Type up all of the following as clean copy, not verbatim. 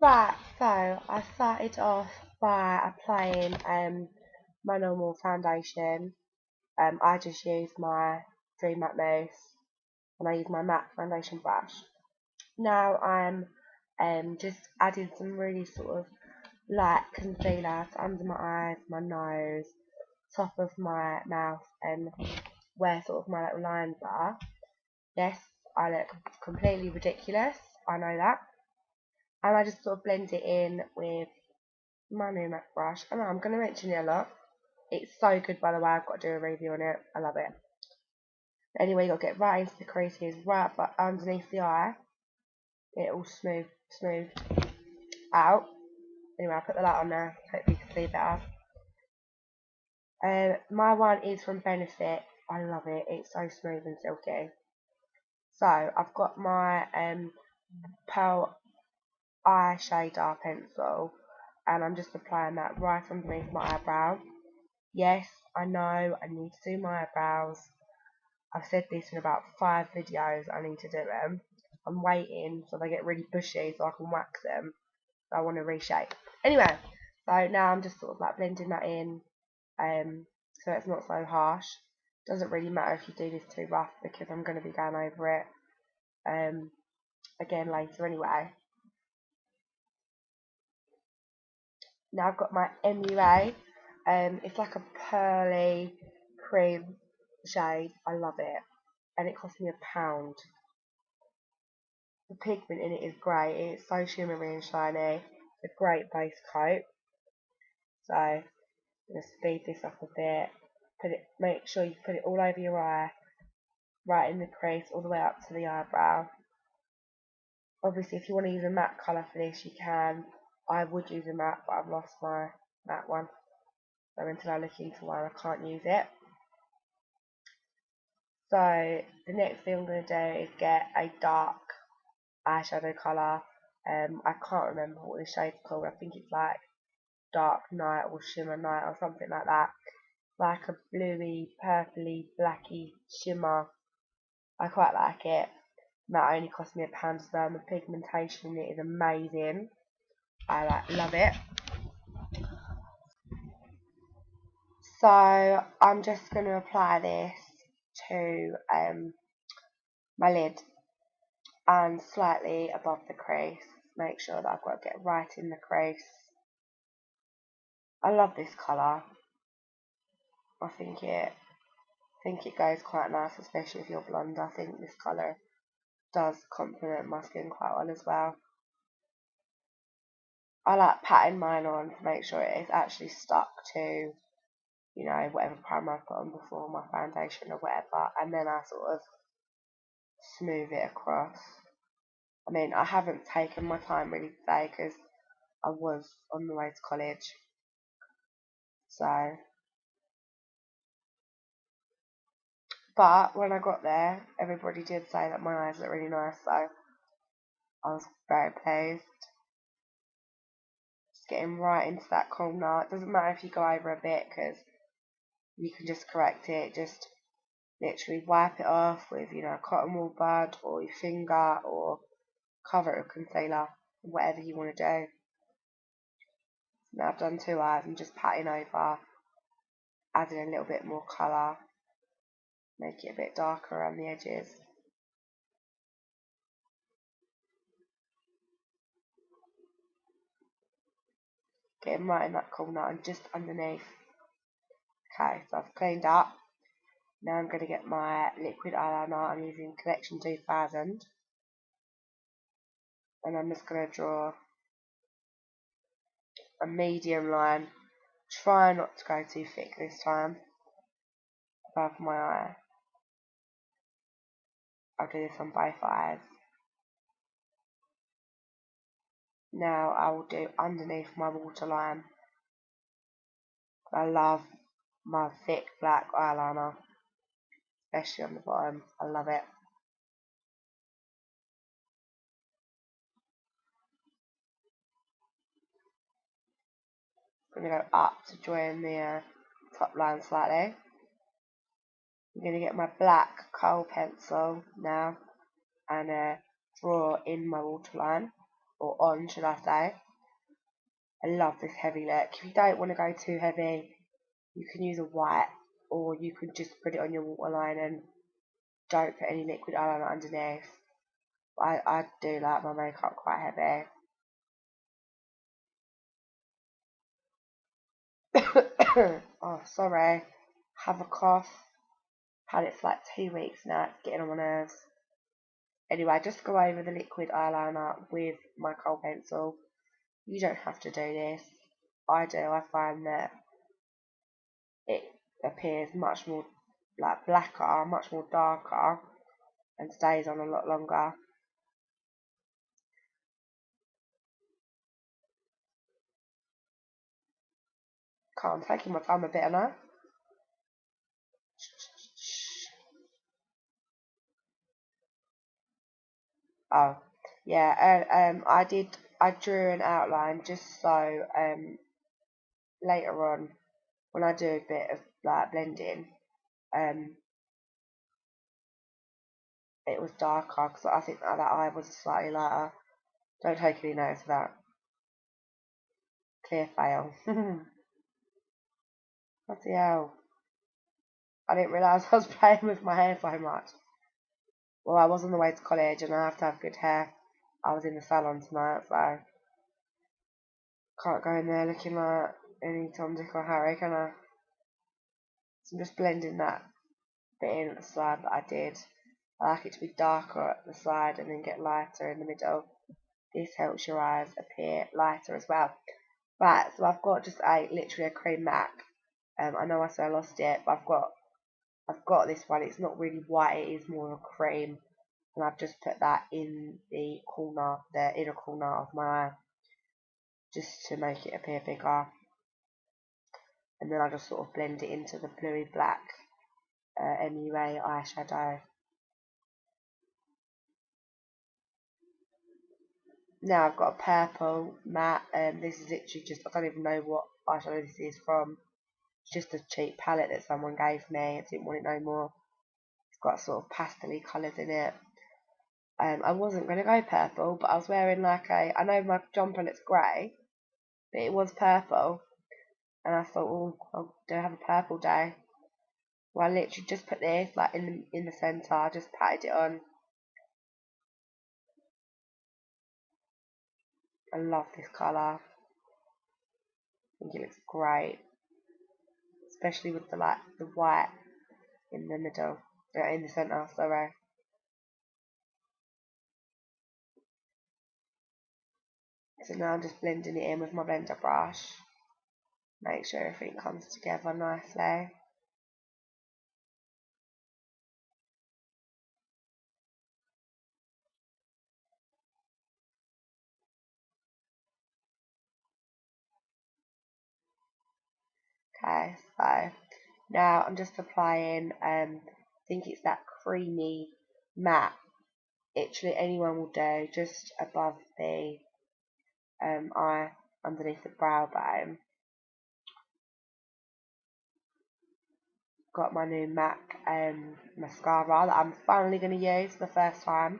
Right, so I started off by applying my normal foundation. I just use my Dream Matte Mousse and I use my matte foundation brush. Now I'm just adding some really sort of light concealer to under my eyes, my nose, top of my mouth, and where sort of my little lines are. Yes, I look completely ridiculous, I know that. And I just sort of blend it in with my new MAC brush. I know I'm going to mention it a lot. It's so good, by the way. I've got to do a review on it. I love it. Anyway, you got to get right into the creases, right but underneath the eye. It all smooth out. Anyway, I'll put the light on now. Hope you can see better. My one is from Benefit. I love it. It's so smooth and silky. So I've got my Pearl eye shader pencil, and I'm just applying that right underneath my eyebrow. Yes, I know I need to do my eyebrows. I've said this in about 5 videos. I need to do them. I'm waiting so they get really bushy so I can wax them. So I want to reshape. Anyway, so now I'm just sort of like blending that in, so it's not so harsh. Doesn't really matter if you do this too rough because I'm going to be going over it again later anyway. Now I've got my MUA. It's like a pearly cream shade. I love it, and it cost me £1. The pigment in it is great. It's so shimmery and shiny. It's a great base coat. So I'm gonna speed this up a bit. Make sure you put it all over your eye, right in the crease, all the way up to the eyebrow. Obviously, if you want to use a matte colour for this, you can. I would use a matte, but I've lost my matte one. So until I look into one, I can't use it. So the next thing I'm going to do is get a dark eyeshadow colour. I can't remember what the shade's called. I think it's like Dark Night or Shimmer Night or something like that. Like a bluey, purpley, blacky shimmer. I quite like it. That only cost me £1 as well. The pigmentation in it is amazing. I love it. So I'm just going to apply this to my lid and slightly above the crease. Make sure that I've got to get right in the crease. I love this colour. I think it goes quite nice, especially if you're blonde. I think this colour does complement my skin quite well as well. I like patting mine on to make sure it is actually stuck to, you know, whatever primer I've put on before, my foundation or whatever, and then I sort of smooth it across. I mean, I haven't taken my time really today because I was on the way to college. So, but when I got there, everybody did say that my eyes look really nice, so I was very pleased. Just getting right into that corner. It doesn't matter if you go over a bit because you can just correct it. Just literally wipe it off with, you know, a cotton wool bud or your finger, or cover it with concealer, whatever you want to do. Now I've done 2 eyes. I'm just patting over, adding a little bit more colour, make it a bit darker around the edges. Getting right in that corner and just underneath. Okay, so I've cleaned up. Now I'm going to get my liquid eyeliner. I'm using Collection 2000. And I'm just going to draw a medium line. Try not to go too thick this time above my eye. I'll do this on both eyes. Now I will do underneath my waterline. I love my thick black eyeliner, especially on the bottom. I love it. I'm going to go up to join the top line slightly. I'm going to get my black kohl pencil now and draw in my waterline. or on, should I say. I love this heavy look. If you don't want to go too heavy, you can use a white, or you can just put it on your waterline and don't put any liquid eyeliner underneath. I do like my makeup quite heavy. Oh, sorry. Have a cough. Had it for like 2 weeks now. It's getting on my nerves. Anyway, just go over the liquid eyeliner with my kohl pencil. You don't have to do this. I do. I find that it appears much more like blacker, much more darker, and stays on a lot longer. I'm taking my time a bit, am I? Oh, yeah. I drew an outline just so later on when I do a bit of like blending, um, it was darker because I think that eye was slightly lighter. Don't take any notice of that. Clear fail. Bloody hell. I didn't realise I was playing with my hair so much. Well, I was on the way to college and I have to have good hair. I was in the salon tonight, so can't go in there looking like any Tom, Dick or Harry, can I? So I'm just blending that bit in at the side that I did. I like it to be darker at the side and then get lighter in the middle. This helps your eyes appear lighter as well. Right, so I've got just literally a cream MAC. I know I said I lost it, but I've got this one. It's not really white, it is more of a cream. And I've just put that in the corner, the inner corner of my eye, just to make it appear bigger. And then I just sort of blend it into the bluey black MUA eyeshadow. Now I've got a purple matte, this is literally just, I don't even know what eyeshadow this is from. It's just a cheap palette that someone gave me. I didn't want it no more. It's got sort of pastel-y colours in it. I wasn't going to go purple, but I was wearing like I know my jumper looks grey, but it was purple. And I thought, oh, I'll do have a purple day. Well, I literally just put this like in the centre, I just patted it on. I love this colour. I think it looks great. Especially with the white in the middle, in the centre, sorry. So now I'm just blending it in with my blender brush. Make sure everything comes together nicely. Okay, so now I'm just applying, I think it's that creamy matte. Literally anyone will do, just above the eye, underneath the brow bone. Got my new MAC mascara that I'm finally going to use for the first time.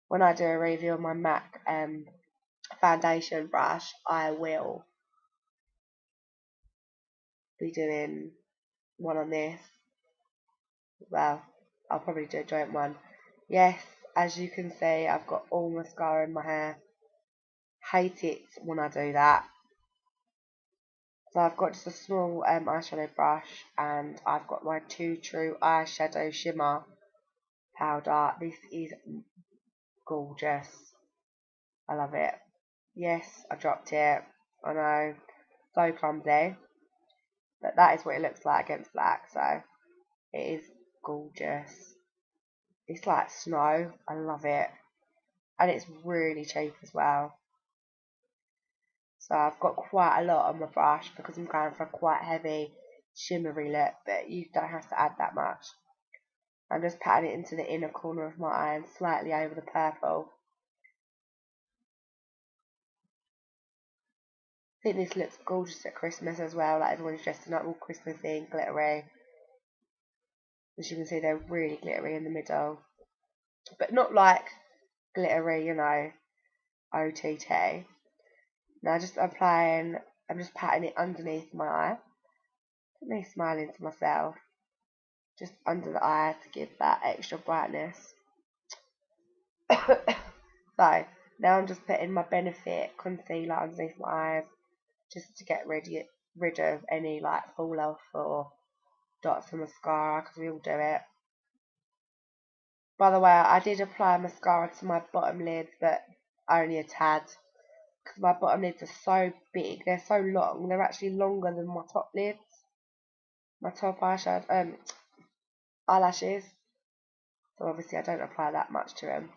When I do a review of my MAC foundation brush, I will be doing one on this. Well, I'll probably do a joint one. Yes, as you can see, I've got all mascara in my hair. Hate it when I do that. So I've got just a small eyeshadow brush, and I've got my Too True eyeshadow shimmer powder. This is gorgeous. I love it. Yes, I dropped it. I know, so clumsy. But that is what it looks like against black, so it is gorgeous. It's like snow. I love it. And it's really cheap as well. So I've got quite a lot on my brush because I'm going for a quite heavy shimmery look, but you don't have to add that much. I'm just patting it into the inner corner of my eye and slightly over the purple. I think this looks gorgeous at Christmas as well, like everyone's dressing up all Christmassy and glittery. As you can see, they're really glittery in the middle. But not like glittery, you know, OTT. Now I'm just patting it underneath my eye. Me smiling to myself, just under the eye to give that extra brightness. So now I'm just putting my Benefit concealer underneath my eyes, just to get rid of any like fall off or dots of mascara, because we all do it. By the way, I did apply mascara to my bottom lids, but only a tad, because my bottom lids are so big, they're so long, they're actually longer than my top lids, my top eyelashes. So obviously I don't apply that much to them.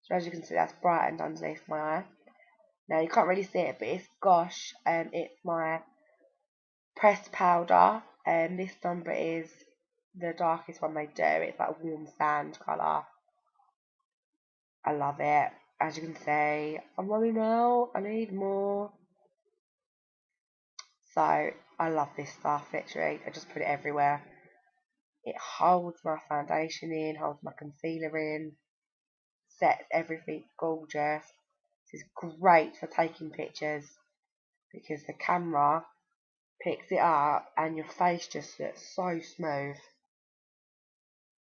So as you can see, that's brightened underneath my eye. Now you can't really see it, but it's Gosh, it's my pressed powder, and this number is the darkest one they do. It's like a warm sand colour. I love it. As you can see, I'm running out. I need more. So I love this stuff. Literally, I just put it everywhere. It holds my foundation in, holds my concealer in, sets everything gorgeous. This is great for taking pictures because the camera picks it up and your face just looks so smooth.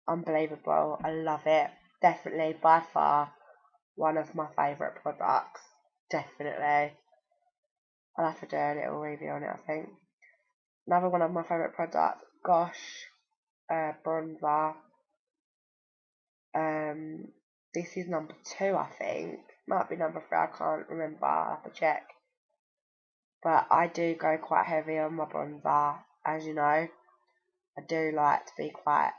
Unbelievable. I love it. Definitely by far one of my favourite products. Definitely. I'll have to do a little review on it, I think. Another one of my favourite products, Gosh bronzer. This is number 2, I think. Might be number 3, I can't remember. I'll have to check. But I do go quite heavy on my bronzer, as you know. I do like to be quite,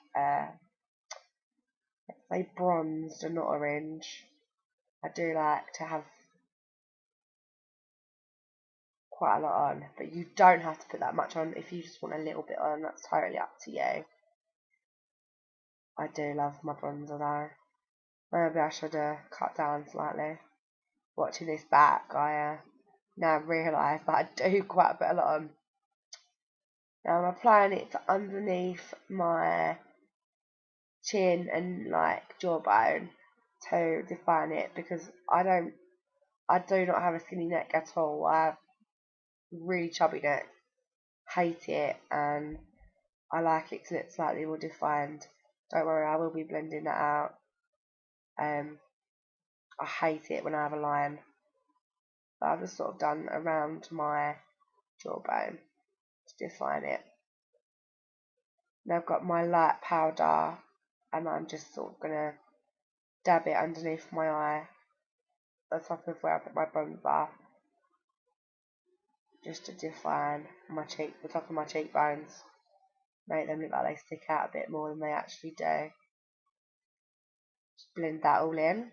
let's say bronzed and not orange. I do like to have quite a lot on, but you don't have to put that much on. If you just want a little bit on, that's totally up to you. I do love my bronzer though. Maybe I should cut down slightly. Watching this back, I now realise that I do quite a lot on. Now I'm applying it to underneath my chin and like jawbone to define it, because I do not have a skinny neck at all. I have really chubby neck. Hate it, and I like it to look slightly more defined. Don't worry, I will be blending that out. I hate it when I have a line. But I've just sort of done around my jawbone to define it. Now I've got my light powder, and I'm just sort of gonna dab it underneath my eye, on top of where I put my bronzer, just to define the top of my cheekbones, make them look like they stick out a bit more than they actually do. Just blend that all in.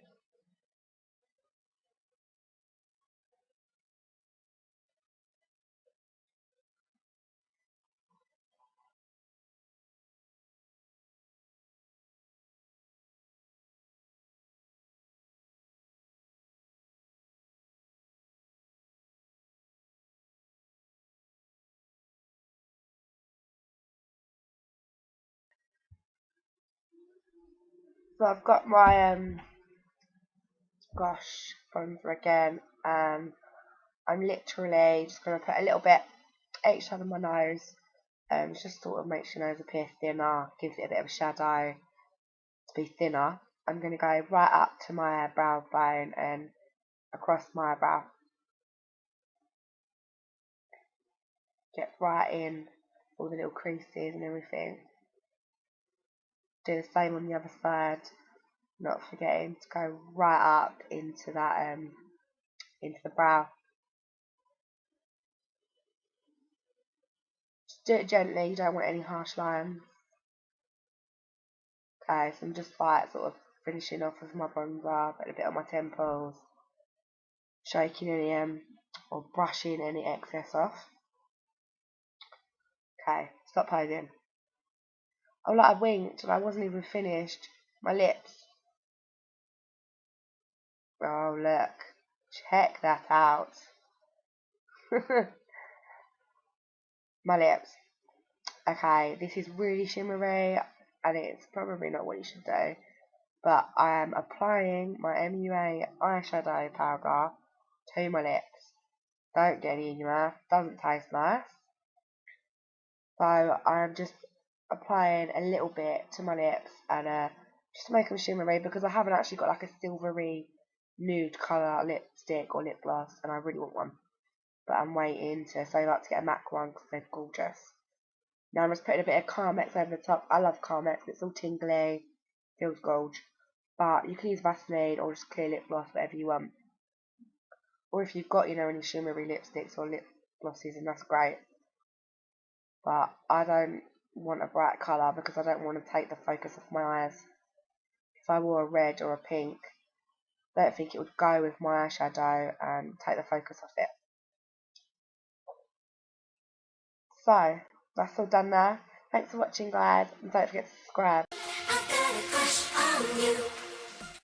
So I've got my Gosh bronzer again, and I'm literally just going to put a little bit each side of my nose. Just sort of makes your nose appear thinner, gives it a bit of a shadow to be thinner. I'm going to go right up to my brow bone and across my brow. Get right in all the little creases and everything. Do the same on the other side. Not forgetting to go right up into that into the brow. Just do it gently. You don't want any harsh lines. Okay, so I'm just like sort of finishing off with my bronzer, putting a bit on my temples, shaking any or brushing any excess off. Okay, stop posing. Oh, like I winked and I wasn't even finished. My lips. Oh, look. Check that out. My lips. Okay, this is really shimmery, and it's probably not what you should do. but I am applying my MUA eyeshadow powder to my lips. Don't get any in your mouth, doesn't taste nice. So I'm just applying a little bit to my lips and just to make them shimmery, because I haven't actually got like a silvery nude colour lipstick or lip gloss, and I really want one. But I'm waiting to save up to get a MAC one because they're gorgeous. Now I'm just putting a bit of Carmex over the top. I love Carmex, it's all tingly, feels gorge. But you can use Vaseline or just clear lip gloss, whatever you want. Or if you've got, any shimmery lipsticks or lip glosses, and that's great. But I don't want a bright colour because I don't want to take the focus off my eyes. If I wore a red or a pink, I don't think it would go with my eyeshadow and take the focus off it. So, that's all done now. Thanks for watching, guys, and don't forget to subscribe.